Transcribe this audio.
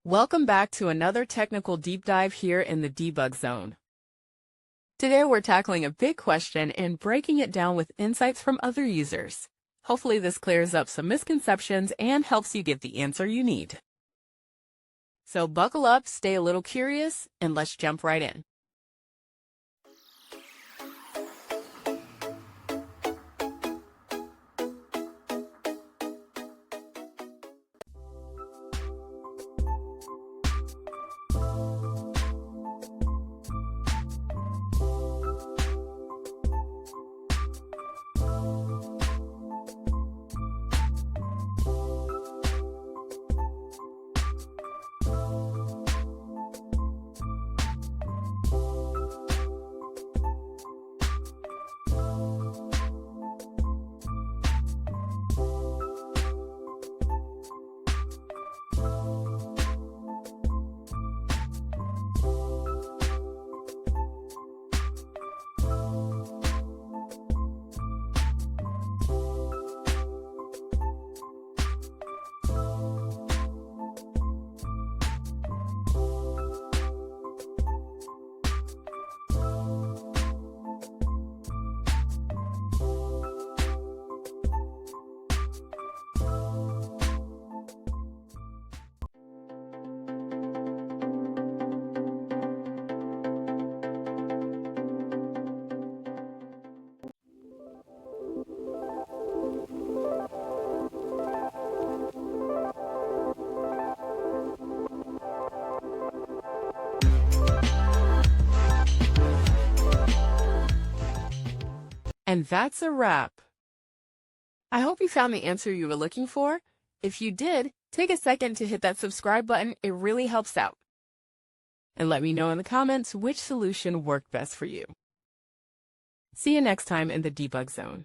Welcome back to another technical deep dive here in the debug zone. Today we're tackling a big question and breaking it down with insights from other users. Hopefully this clears up some misconceptions and helps you get the answer you need. So buckle up, stay a little curious, and let's jump right in. And that's a wrap. I hope you found the answer you were looking for. If you did, take a second to hit that subscribe button. It really helps out. And let me know in the comments which solution worked best for you. See you next time in the debug zone.